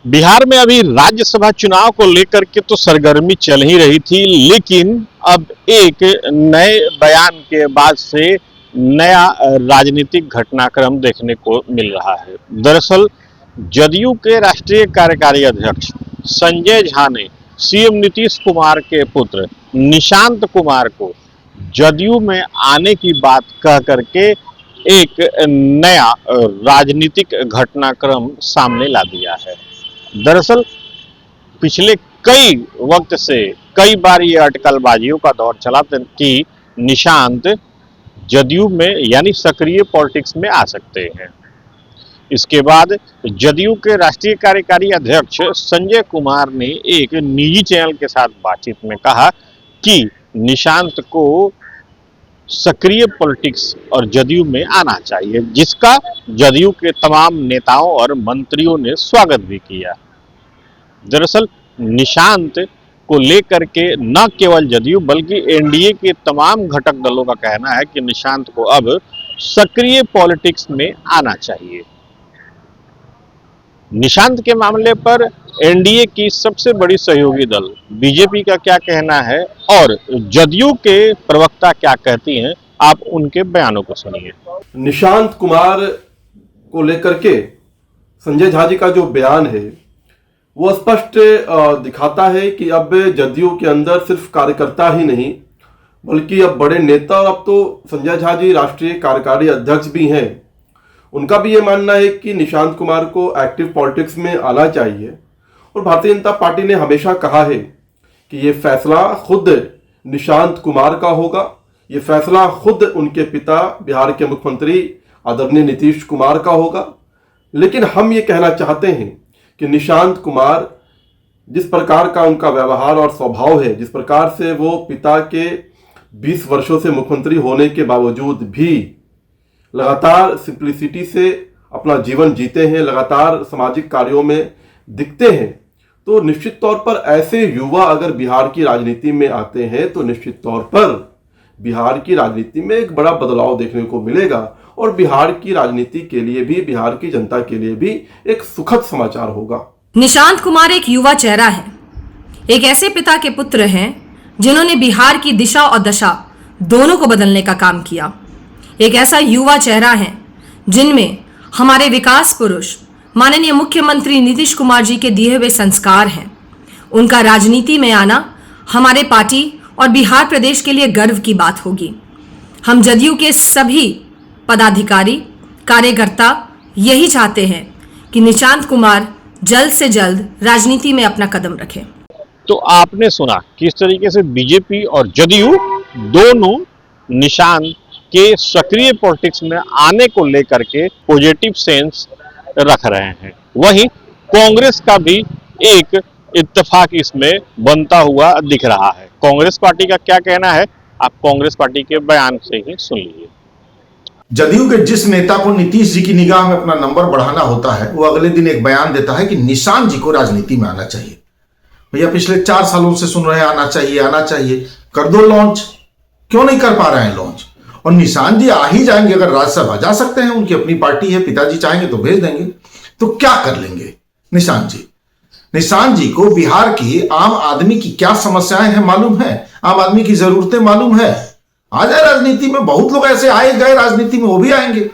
बिहार में अभी राज्यसभा चुनाव को लेकर के तो सरगर्मी चल ही रही थी, लेकिन अब एक नए बयान के बाद से नया राजनीतिक घटनाक्रम देखने को मिल रहा है। दरअसल जदयू के राष्ट्रीय कार्यकारी अध्यक्ष संजय झा ने सीएम नीतीश कुमार के पुत्र निशांत कुमार को जदयू में आने की बात कह करके एक नया राजनीतिक घटनाक्रम सामने ला दिया है। दरअसल पिछले कई वक्त से कई बार ये अटकलबाजियों का दौर चला कि निशांत जदयू में यानी सक्रिय पॉलिटिक्स में आ सकते हैं। इसके बाद जदयू के राष्ट्रीय कार्यकारी अध्यक्ष संजय कुमार ने एक निजी चैनल के साथ बातचीत में कहा कि निशांत को सक्रिय पॉलिटिक्स और जदयू में आना चाहिए, जिसका जदयू के तमाम नेताओं और मंत्रियों ने स्वागत भी किया। दरअसल निशांत को लेकर के न केवल जदयू बल्कि एनडीए के तमाम घटक दलों का कहना है कि निशांत को अब सक्रिय पॉलिटिक्स में आना चाहिए। निशांत के मामले पर एनडीए की सबसे बड़ी सहयोगी दल बीजेपी का क्या कहना है और जदयू के प्रवक्ता क्या कहती हैं, आप उनके बयानों को सुनिए। निशांत कुमार को लेकर के संजय झा जी का जो बयान है वो स्पष्ट दिखाता है कि अब जदयू के अंदर सिर्फ कार्यकर्ता ही नहीं बल्कि अब बड़े नेता और अब तो संजय झा जी राष्ट्रीय कार्यकारी अध्यक्ष भी हैं। उनका भी ये मानना है कि निशांत कुमार को एक्टिव पॉलिटिक्स में आना चाहिए और भारतीय जनता पार्टी ने हमेशा कहा है कि ये फैसला खुद निशांत कुमार का होगा, ये फैसला खुद उनके पिता बिहार के मुख्यमंत्री आदरणीय नीतीश कुमार का होगा। लेकिन हम ये कहना चाहते हैं कि निशांत कुमार जिस प्रकार का उनका व्यवहार और स्वभाव है, जिस प्रकार से वो पिता के 20 वर्षों से मुख्यमंत्री होने के बावजूद भी लगातार सिंप्लिसिटी से अपना जीवन जीते हैं, लगातार सामाजिक कार्यों में दिखते हैं, तो निश्चित तौर पर ऐसे युवा अगर बिहार की राजनीति में आते हैं तो निश्चित तौर पर बिहार की राजनीति में एक बड़ा बदलाव देखने को मिलेगा और बिहार की राजनीति के लिए भी, बिहार की जनता के लिए भी एक सुखद समाचार होगा। निशांत कुमार एक युवा चेहरा है, एक ऐसे पिता के पुत्र हैं जिन्होंने बिहार की दिशा और दशा दोनों को बदलने का काम किया। एक ऐसा युवा चेहरा है जिनमें हमारे विकास पुरुष माननीय मुख्यमंत्री नीतीश कुमार जी के दिए हुए संस्कार हैं। उनका राजनीति में आना हमारे पार्टी और बिहार प्रदेश के लिए गर्व की बात होगी। हम जदयू के सभी पदाधिकारी कार्यकर्ता यही चाहते हैं कि निशांत कुमार जल्द से जल्द राजनीति में अपना कदम रखें। तो आपने सुना किस तरीके से बीजेपी और जदयू दोनों निशांत के सक्रिय पॉलिटिक्स में आने को लेकर के पॉजिटिव सेंस रख रहे हैं। वहीं कांग्रेस का भी एक इत्तेफाक इसमें बनता हुआ दिख रहा है। कांग्रेस पार्टी का क्या कहना है, आप कांग्रेस पार्टी के बयान से ही सुन लीजिए। जदयू के जिस नेता को नीतीश जी की निगाह में अपना नंबर बढ़ाना होता है वो अगले दिन एक बयान देता है कि निशांत जी को राजनीति में आना चाहिए। भैया पिछले 4 सालों से सुन रहे हैं आना चाहिए आना चाहिए, कर दो लॉन्च, क्यों नहीं कर पा रहे हैं लॉन्च? और निशांत जी आ ही जाएंगे, अगर राज्यसभा जा सकते हैं, उनकी अपनी पार्टी है, पिताजी चाहेंगे तो भेज देंगे, तो क्या कर लेंगे निशांत जी? निशांत जी को बिहार की आम आदमी की क्या समस्याएं हैं मालूम है, आम आदमी की जरूरतें मालूम है। आ जाए राजनीति में, बहुत लोग ऐसे आए गए राजनीति में, वो भी आएंगे।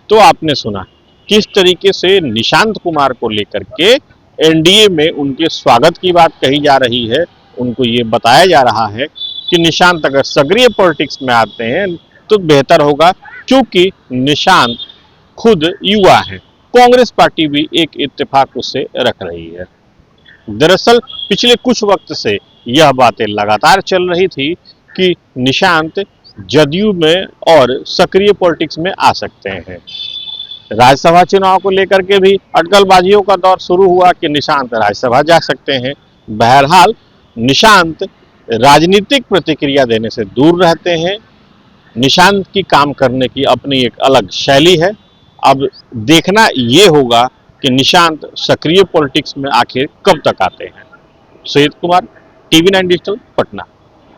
तो आपने सुना किस तरीके से निशांत कुमार को लेकर के एनडीए में उनके स्वागत की बात कही जा रही है। उनको ये बताया जा रहा है कि निशांत अगर सक्रिय पॉलिटिक्स में आते हैं तो बेहतर होगा, क्योंकि निशांत खुद युवा है। कांग्रेस पार्टी भी एक इत्तेफाक उससे रख रही है। दरअसल पिछले कुछ वक्त से यह बातें लगातार चल रही थी कि निशांत जदयू में और सक्रिय पॉलिटिक्स में आ सकते हैं। राज्यसभा चुनाव को लेकर के भी अटकलबाजियों का दौर शुरू हुआ कि निशांत राज्यसभा जा सकते हैं। बहरहाल निशांत राजनीतिक प्रतिक्रिया देने से दूर रहते हैं। निशांत की काम करने की अपनी एक अलग शैली है। अब देखना ये होगा कि निशांत सक्रिय पॉलिटिक्स में आखिर कब तक आते हैं। Syed Kumar, TV9 digital, Patna.